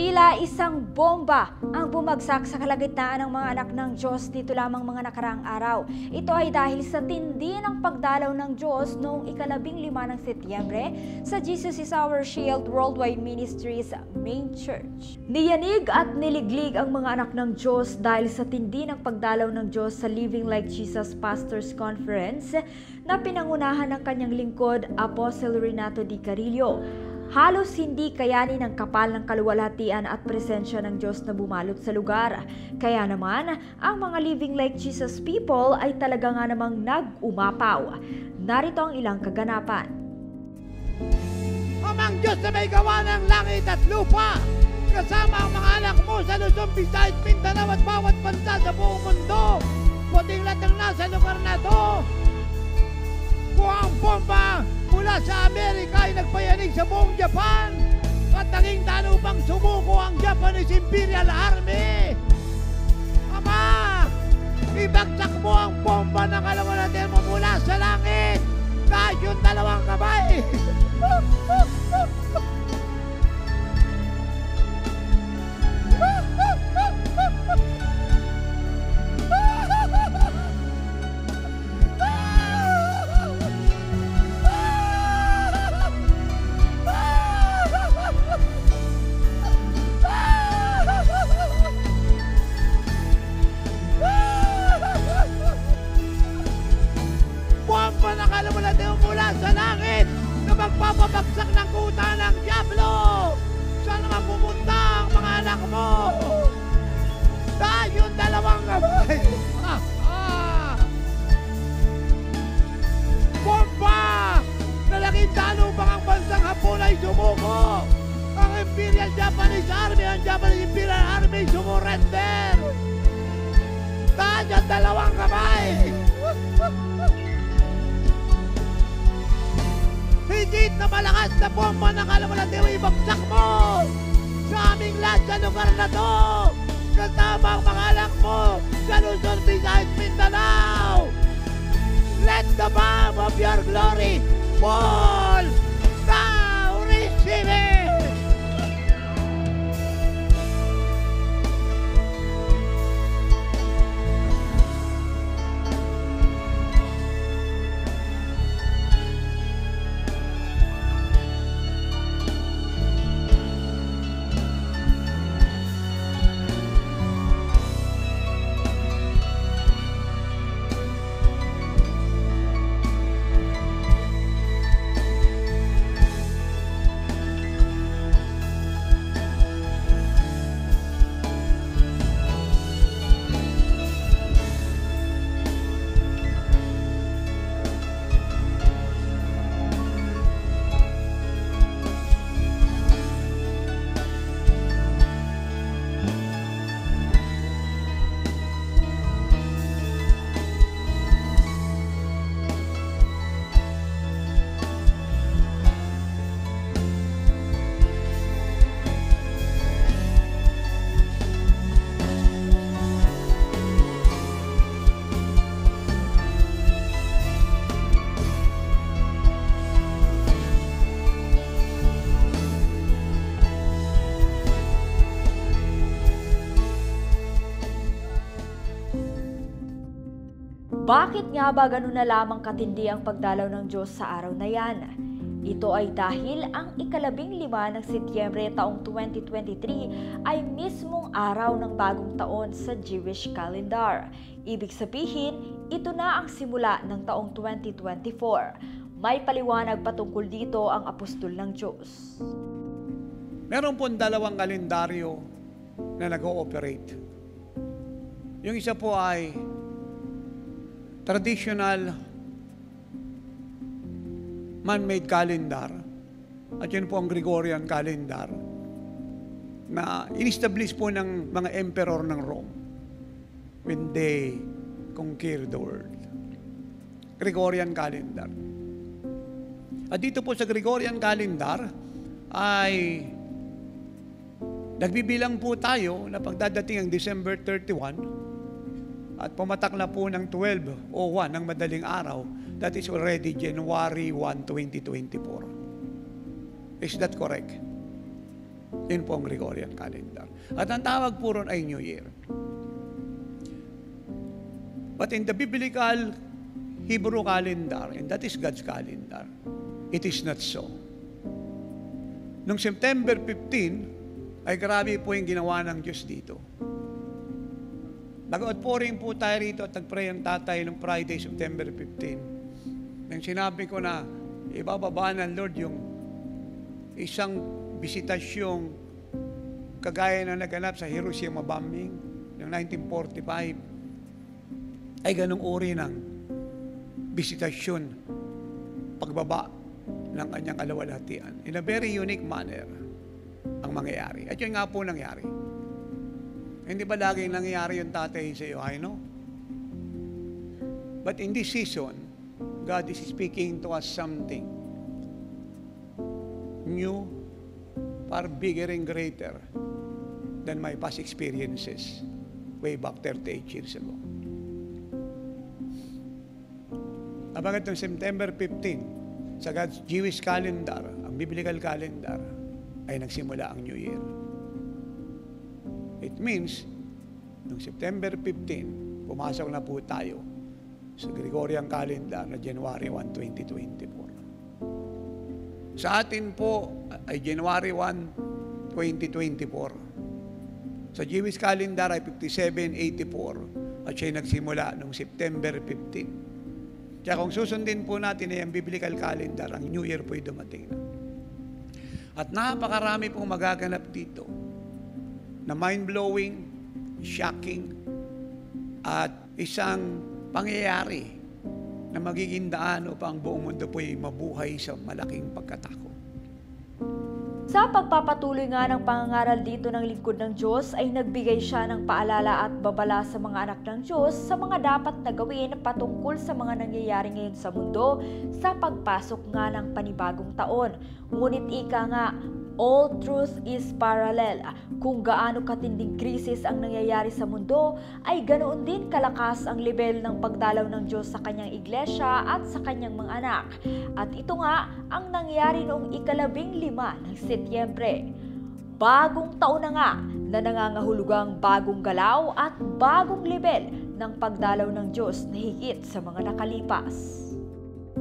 Tila isang bomba ang bumagsak sa kalagitnaan ng mga anak ng Diyos dito lamang mga nakaraang araw. Ito ay dahil sa tindi ng pagdalaw ng Diyos noong ika-15 ng Setyembre sa Jesus is Our Shield Worldwide Ministries Main Church. Niyanig at niliglig ang mga anak ng Diyos dahil sa tindi ng pagdalaw ng Diyos sa Living Like Jesus Pastors Conference na pinangunahan ng kanyang lingkod, Apostle Renato D. Carillo. Halos hindi kayanin ng kapal ng kaluwalhatian at presensya ng Diyos na bumalot sa lugar. Kaya naman, ang mga Living Like Jesus people ay talaga nga namang nag-umapaw. Narito ang ilang kaganapan. Amang Diyos na may gawa ng langit at lupa, kasama ang mga anak mo sa Luzon, Visayas, Mindanao at bawat bansa sa buong mundo, puting lahat ng nasa lugar na to. Kung ang bomba mula sa Amerika ay nagpayanig sa buong Japan at naging daan upang sumuko ang Japanese Imperial Army. Ama, ibagsak mo ang bomba ng kalawalhatian mo mula sa langit kahit yung dalawang kamay. Mula sa langit na magpapabagsak ng kuta ng Diablo. Saan naman pumunta ang mga anak mo? Dahil yung dalawang kamay. Bomba! Nalaging talo pang ang bansang Hapon ay sumuko. Ang Imperial Japanese Army, ang Japanese Imperial Army sumurrender. Dahil yung dalawang kamay. Higit na malakas na bomba ng kalawalhatian ay ibagsak mo sa aming lahat sa lugar na to, kasama ang mga anak mo sa Luzon, Visayas, Mindanao. Let the bomb of your glory fall. Now receive it. Bakit nga ba ganun na lamang katindi ang pagdalaw ng Diyos sa araw na yan? Ito ay dahil ang ika-15 ng Setyembre taong 2023 ay mismong araw ng bagong taon sa Jewish calendar. Ibig sabihin, ito na ang simula ng taong 2024. May paliwanag patungkol dito ang apostol ng Diyos. Meron pong dalawang kalendaryo na nag-ooperate. Yung isa po ay traditional man-made calendar at yun po ang Gregorian calendar na in-establish po ng mga emperor ng Rome when they conquered the world. Gregorian calendar. At dito po sa Gregorian calendar ay nagbibilang po tayo na pagdadating ang December 31 at pumatak na po ng 12:01 ng madaling araw, that is already January 1, 2024. Is that correct? Yun po ang Gregorian calendar. At ang tawag po ron ay New Year. But in the biblical Hebrew calendar, and that is God's calendar, it is not so. Noong September 15, ay grabe po yung ginawa ng Diyos dito. Nag-outpouring po tayo rito at nag-pray ang tatay noong Friday, September 15. Nang sinabi ko na ibababa ng Lord yung isang bisitasyong kagaya na naganap sa Hiroshima bombing noong 1945, ay ganong uri ng bisitasyon, pagbaba ng kanyang kalawalhatian. In a very unique manner ang mangyayari. At yun nga po nangyari. Hindi ba laging nangyayari yung tatay sa iyo? I know. But in this season, God is speaking to us something new, far bigger and greater than my past experiences way back 38 years ago. Abagat ng September 15, sa God's Jewish calendar, ang biblical calendar, ay nagsimula ang New Year. It means, noong September 15, pumasok na po tayo sa Gregorian calendar na January 1, 2024. Sa atin po ay January 1, 2024. Sa Jewish calendar ay 5784 at siya'y nagsimula noong September 15. Kaya kung susundin po natin ay ang biblical calendar, ang New Year po'y dumating na. At napakarami pong magaganap dito na mind-blowing, shocking, at isang pangyayari na magiging daan upang ang buong mundo po'y mabuhay sa malaking pagkatakot. Sa pagpapatuloy nga ng pangangaral dito ng lingkod ng Diyos ay nagbigay siya ng paalala at babala sa mga anak ng Diyos sa mga dapat na gawin patungkol sa mga nangyayari ngayon sa mundo sa pagpasok nga ng panibagong taon. Ngunit ika nga, all truth is parallel. Kung gaano katinding krisis ang nangyayari sa mundo, ay ganoon din kalakas ang level ng pagdalaw ng Diyos sa kanyang iglesia at sa kanyang mga anak. At ito nga ang nangyari noong 15 ng Setyembre. Bagong taon na nga na nangangahulugang bagong galaw at bagong level ng pagdalaw ng Diyos na higit sa mga nakalipas.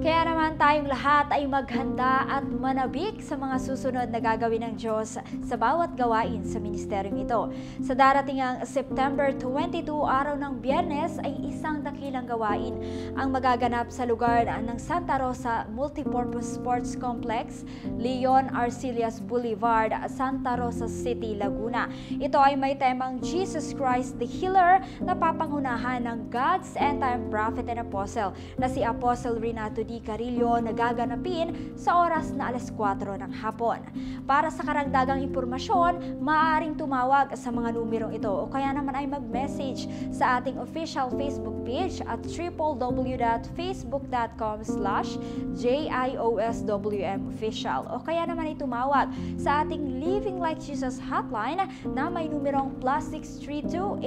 Kaya naman tayong lahat ay maghanda at manabik sa mga susunod na gagawin ng Diyos sa bawat gawain sa ministeryong ito. Sa darating ang September 22, araw ng Biyernes, ay isang dakilang gawain ang magaganap sa lugar ng Santa Rosa Multipurpose Sports Complex, Leon Arcillas Boulevard, Santa Rosa City, Laguna. Ito ay may temang Jesus Christ the Healer na papangunahan ng God's end-time prophet and apostle na si Apostle Renato D. Carillo na gaganapin sa oras na alas 4 ng hapon. Para sa karagdagang impormasyon, maaaring tumawag sa mga numerong ito o kaya naman ay mag-message sa ating official Facebook page at www.facebook.com/JIOSWMofficial o kaya naman ay tumawag sa ating Living Like Jesus hotline na may numerong +632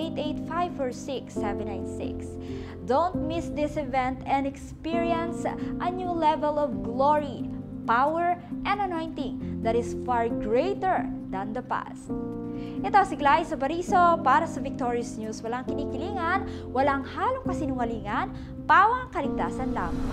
885 46796. Don't miss this event and experience a new level of glory, power, and anointing that is far greater than the past. Ito si Glyza Bariso para sa Victorious News. Walang kinikilingan, walang halong kasinungalingan, pawang kaligtasan lamang.